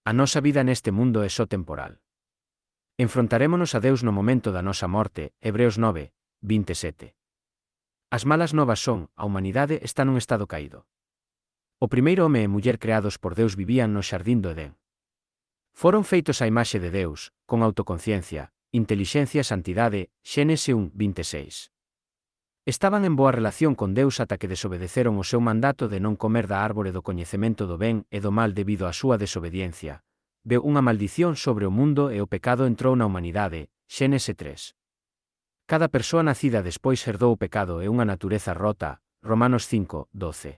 A nosa vida neste mundo é só temporal. Enfrontarémonos a Deus no momento da nosa morte, Hebreos 9, 27. As malas novas son, a humanidade está nun estado caído. O primeiro home e muller creados por Deus vivían no xardín do Edén. Foron feitos á imaxe de Deus, con autoconciencia, intelixencia e santidade, Xénese 1, 26. Estaban en boa relación con Deus ata que desobedeceron o seu mandato de non comer da árbore do coñecemento do ben e do mal debido á súa desobediencia. Veu unha maldición sobre o mundo e o pecado entrou na humanidade, Xénese 3. Cada persoa nacida despois herdou o pecado e unha natureza rota, Romanos 5, 12.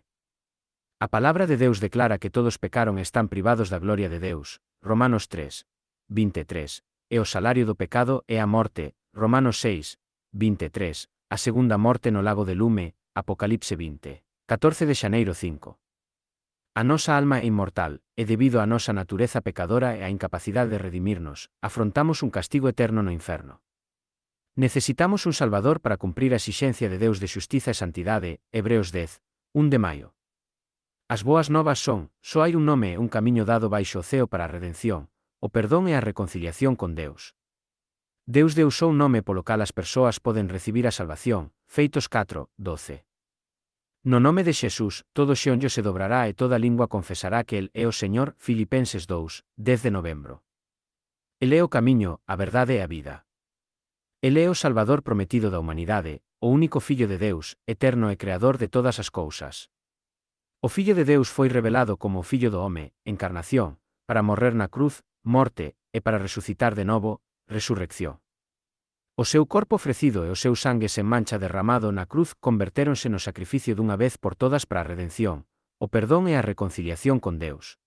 A palabra de Deus declara que todos pecaron e están privados da gloria de Deus, Romanos 3, 23, e o salario do pecado é a morte, Romanos 6, 23, a segunda morte no lago de lume, Apocalipse 20, 14 de xaneiro 5. A nosa alma é inmortal, e debido á nosa natureza pecadora e á incapacidade de redimirnos, afrontamos un castigo eterno no inferno. Necesitamos un Salvador para cumprir a exixencia de Deus de xustiza e santidade, Hebreos 10, 1 de maio. As boas novas son, só hai un nome e un camiño dado baixo o ceo para a redención, o perdón e a reconciliación con Deus. Deus deu só un nome polo cal as persoas poden recibir a salvación, Feitos 4, 12. No nome de Xesús, todo xeonllo se dobrará e toda lingua confesará que El é o Señor, Filipenses 2, 10 de novembro. El é o camiño, a verdade e a vida. El é o Salvador prometido da humanidade, o único Fillo de Deus, eterno e creador de todas as cousas. O Fillo de Deus foi revelado como o Fillo do home, encarnación, para morrer na cruz, morte, e para resucitar de novo, resurrección. O seu corpo ofrecido e o seu sangue sen mancha derramado na cruz convertéronse no sacrificio dunha vez por todas para a redención, o perdón e a reconciliación con Deus.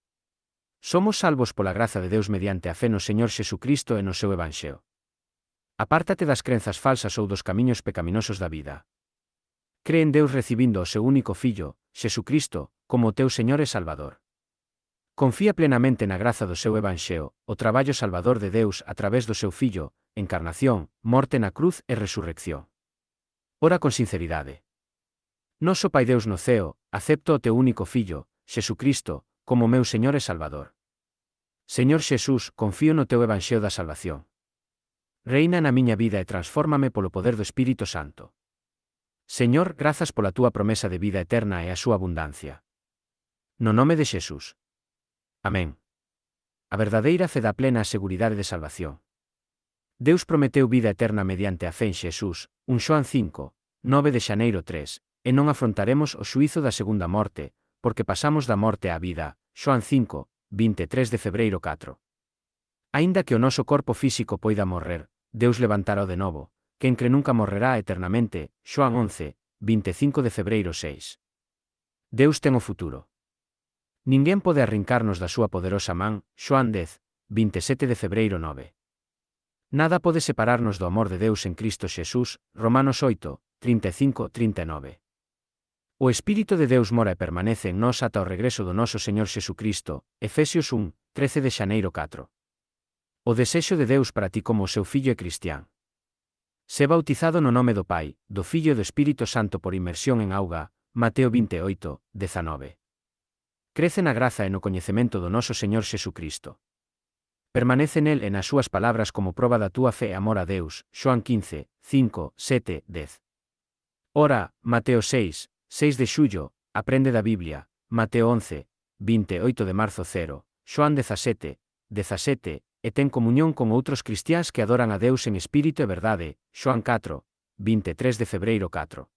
Somos salvos pola graza de Deus mediante a fe no Señor Xesucristo e no seu Evanxeo. Apártate das crenzas falsas ou dos camiños pecaminosos da vida. Cree en Deus recibindo o seu único Fillo, Xesucristo, como o teu Señor e Salvador. Confía plenamente na graza do seu Evanxeo, o traballo salvador de Deus a través do seu Fillo, encarnación, morte na cruz e resurrección. Ora con sinceridade. Noso Pai Deus no ceo, acepto o teu único Fillo, Xesucristo, como meu Señor e Salvador. Señor Xesús, confío no teu Evanxeo da salvación. Reina na miña vida e transfórmame polo poder do Espírito Santo. Señor, grazas pola túa promesa de vida eterna e a súa abundancia. No nome de Xesús. Amén. A verdadeira fe dá plena seguridade de salvación. Deus prometeu vida eterna mediante a fe en Xesús, 1 Xoán 5, 9 de xaneiro 3, e non afrontaremos o xuízo da segunda morte, porque pasamos da morte á vida, Xoán 5, 23 de febreiro 4. Aínda que o noso corpo físico poida morrer, Deus levantará de novo, quen cre nunca morrerá eternamente, Xoán 11, 25 de febreiro 6. Deus ten o futuro. Ninguén pode arrincarnos da súa poderosa man, Xoán 10, 27 de febreiro 9. Nada pode separarnos do amor de Deus en Cristo Xesús, Romanos 8, 35-39. O Espírito de Deus mora e permanece en nós ata o regreso do noso Señor Xesucristo, Efesios 1, 13 de xaneiro 4. O desexo de Deus para ti como o seu Fillo é cristián. Se bautizado no nome do Pai, do Fillo e do Espírito Santo por inmersión en auga, Mateo 28, 19. Crece na graza e no coñecemento do noso Señor Xesucristo. Permanece nel e nas súas palabras como proba da túa fe e amor a Deus, Xoán 15, 5, 7, 10. Ora, Mateo 6, 6 de xullo, aprende da Biblia, Mateo 11, 28 de marzo 0, Xoán 17, 17, e ten comunión con outros cristiáns que adoran a Deus en espírito e verdade, Xoán 4, 23 de febreiro 4.